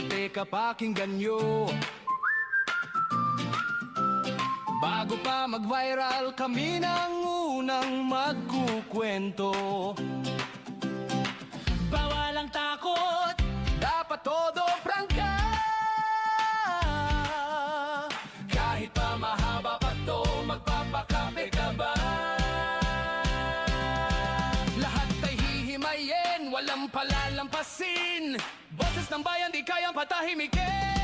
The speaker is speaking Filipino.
teka pakinggan nyo. Bago pa mag-viral, kami nang unang magkukwento. Bawal ang takot, Dapat todo prangka. Kahit pa mahaba pa to, magpapakape ka ba? Lahat ay hihimayin, walang palalampasin. Boses ng bayan di kayang patahimikin.